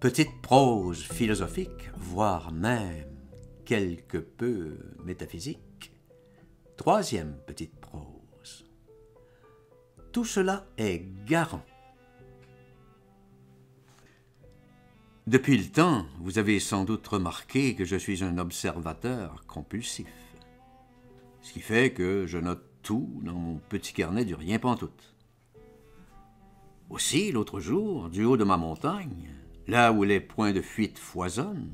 Petite prose philosophique, voire même quelque peu métaphysique. Troisième petite prose. Tout cela est garant. Depuis le temps, vous avez sans doute remarqué que je suis un observateur compulsif. Ce qui fait que je note tout dans mon petit carnet du rien pantoute. Aussi, l'autre jour, du haut de ma montagne, là où les points de fuite foisonnent,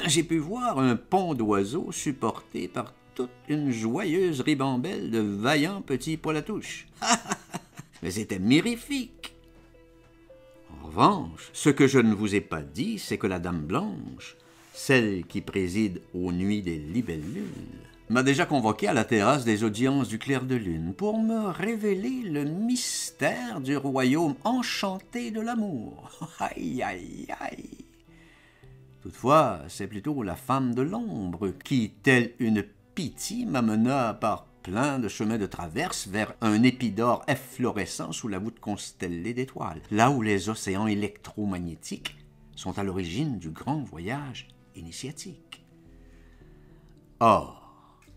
j'ai pu voir un pont d'oiseaux supporté par toute une joyeuse ribambelle de vaillants petits poilatouches. Mais c'était mirifique. En revanche, ce que je ne vous ai pas dit, c'est que la Dame Blanche, celle qui préside aux nuits des libellules, m'a déjà convoqué à la terrasse des audiences du clair de lune pour me révéler le mystère du royaume enchanté de l'amour. Aïe, aïe, aïe! Toutefois, c'est plutôt la femme de l'ombre qui, telle une Pythie, m'amena par plein de chemins de traverse vers un épidore efflorescent sous la voûte constellée d'étoiles, là où les océans électromagnétiques sont à l'origine du grand voyage initiatique. Or,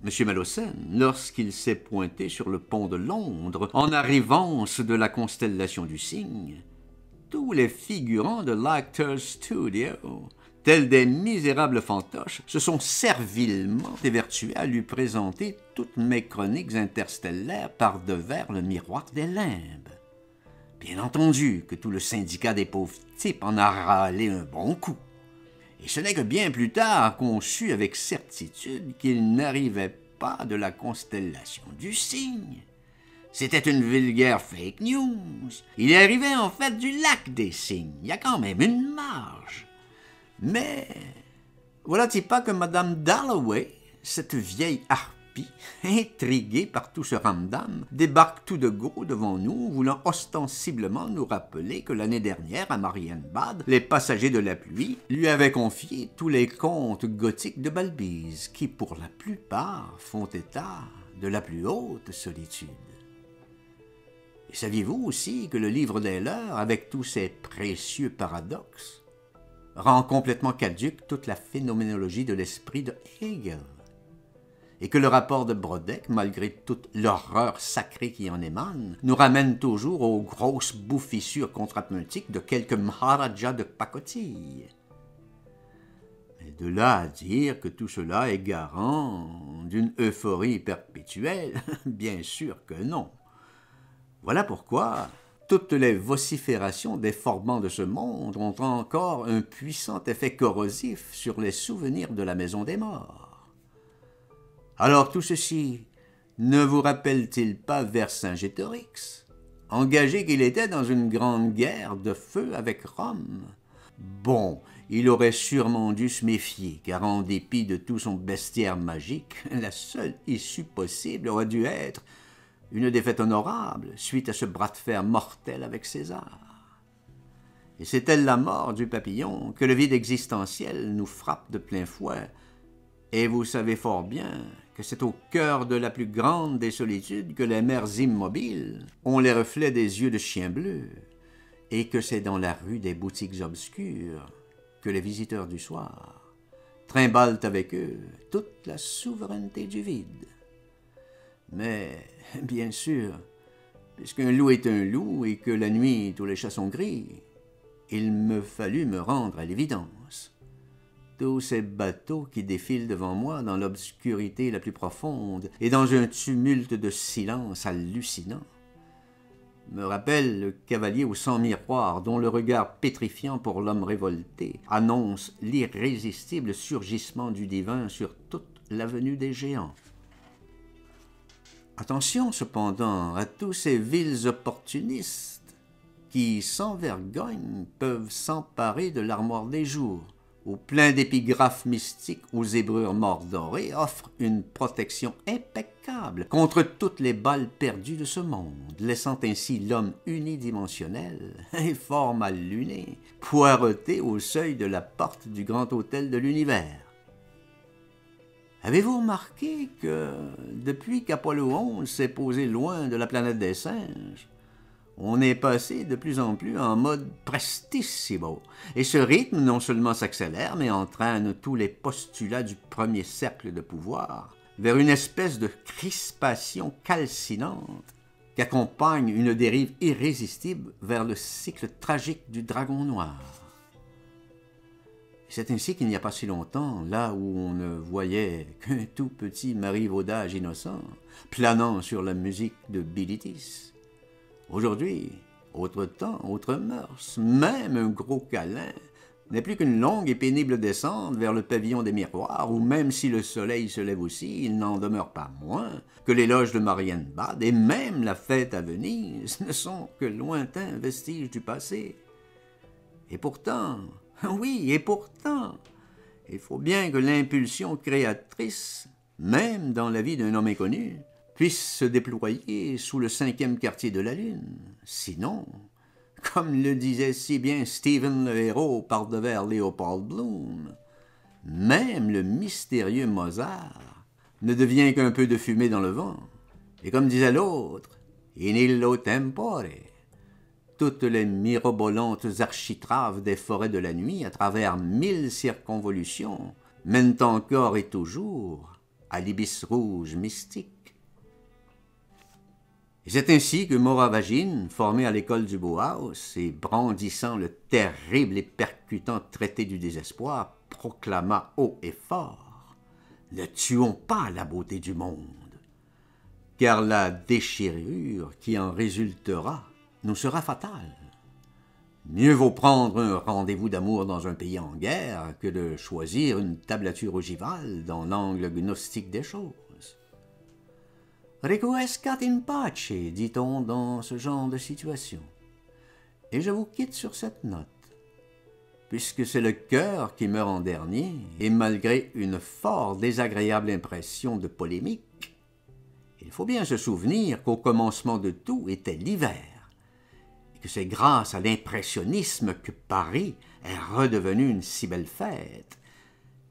M. Malocène, lorsqu'il s'est pointé sur le pont de Londres, en arrivance de la constellation du Cygne, tous les figurants de l'Actors Studio, tels des misérables fantoches, se sont servilement évertués à lui présenter toutes mes chroniques interstellaires par devers le miroir des limbes. Bien entendu que tout le syndicat des pauvres types en a râlé un bon coup. Et ce n'est que bien plus tard qu'on sut avec certitude qu'il n'arrivait pas de la constellation du Cygne. C'était une vulgaire fake news. Il arrivait en fait du lac des Cygnes. Il y a quand même une marge. Mais voilà-t-il pas que Madame Dalloway, cette vieille harpie, intriguée par tout ce ramdam, débarque tout de go devant nous, voulant ostensiblement nous rappeler que l'année dernière, à Marienbad, les passagers de la pluie lui avaient confié tous les contes gothiques de Balbise, qui, pour la plupart, font état de la plus haute solitude. Et saviez-vous aussi que le livre des leurs, avec tous ses précieux paradoxes, rend complètement caduque toute la phénoménologie de l'esprit de Hegel, et que le rapport de Brodeck, malgré toute l'horreur sacrée qui en émane, nous ramène toujours aux grosses bouffissures contrapuntiques de quelques Maharajas de pacotille. Mais de là à dire que tout cela est garant d'une euphorie perpétuelle, bien sûr que non. Voilà pourquoi toutes les vociférations des formants de ce monde ont encore un puissant effet corrosif sur les souvenirs de la maison des morts. Alors tout ceci ne vous rappelle-t-il pas Vercingétorix, engagé qu'il était dans une grande guerre de feu avec Rome? Bon, il aurait sûrement dû se méfier, car en dépit de tout son bestiaire magique, la seule issue possible aurait dû être une défaite honorable suite à ce bras de fer mortel avec César. Et c'est elle la mort du papillon que le vide existentiel nous frappe de plein fouet. Et vous savez fort bien que c'est au cœur de la plus grande des solitudes que les mers immobiles ont les reflets des yeux de chien bleu, et que c'est dans la rue des boutiques obscures que les visiteurs du soir trimballent avec eux toute la souveraineté du vide. Mais, bien sûr, puisqu'un loup est un loup et que la nuit tous les chats sont gris, il me fallut me rendre à l'évidence. Tous ces bateaux qui défilent devant moi dans l'obscurité la plus profonde et dans un tumulte de silence hallucinant me rappellent le cavalier aux 100 miroirs dont le regard pétrifiant pour l'homme révolté annonce l'irrésistible surgissement du divin sur toute l'avenue des géants. Attention cependant à tous ces vils opportunistes qui, sans vergogne, peuvent s'emparer de l'armoire des jours, où plein d'épigraphes mystiques aux zébrures mordorées offrent une protection impeccable contre toutes les balles perdues de ce monde, laissant ainsi l'homme unidimensionnel et fort mal luné poireauter au seuil de la porte du grand hôtel de l'univers. Avez-vous remarqué que, depuis qu'Apollo 11 s'est posé loin de la planète des singes, on est passé de plus en plus en mode prestissimo. Et ce rythme non seulement s'accélère, mais entraîne tous les postulats du premier cercle de pouvoir vers une espèce de crispation calcinante qui accompagne une dérive irrésistible vers le cycle tragique du dragon noir. C'est ainsi qu'il n'y a pas si longtemps, là où on ne voyait qu'un tout petit marivaudage innocent, planant sur la musique de Bilitis. Aujourd'hui, autre temps, autre mœurs, même un gros câlin n'est plus qu'une longue et pénible descente vers le pavillon des miroirs, où même si le soleil se lève aussi, il n'en demeure pas moins que l'éloge de Marienbad et même la fête à Venise ne sont que lointains vestiges du passé. Et pourtant, oui, et pourtant, il faut bien que l'impulsion créatrice, même dans la vie d'un homme inconnu, puisse se déployer sous le 5e quartier de la Lune. Sinon, comme le disait si bien Stephen le héros par-devers Léopold Bloom, même le mystérieux Mozart ne devient qu'un peu de fumée dans le vent. Et comme disait l'autre, in illo tempore, toutes les mirobolantes architraves des forêts de la nuit, à travers 1000 circonvolutions, mènent encore et toujours à l'ibis rouge mystique. Et c'est ainsi que Moravagine, formé à l'école du Bauhaus et brandissant le terrible et percutant traité du désespoir, proclama haut et fort « Ne tuons pas la beauté du monde, car la déchirure qui en résultera nous sera fatale. Mieux vaut prendre un rendez-vous d'amour dans un pays en guerre que de choisir une tablature ogivale dans l'angle gnostique des choses. Requiescat in pace, dit-on dans ce genre de situation. Et je vous quitte sur cette note, puisque c'est le cœur qui meurt en dernier, et malgré une fort désagréable impression de polémique, il faut bien se souvenir qu'au commencement de tout était l'hiver, et que c'est grâce à l'impressionnisme que Paris est redevenu une si belle fête,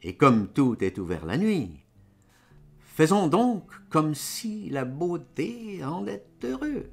et comme tout est ouvert la nuit, faisons donc comme si la beauté rendait heureux.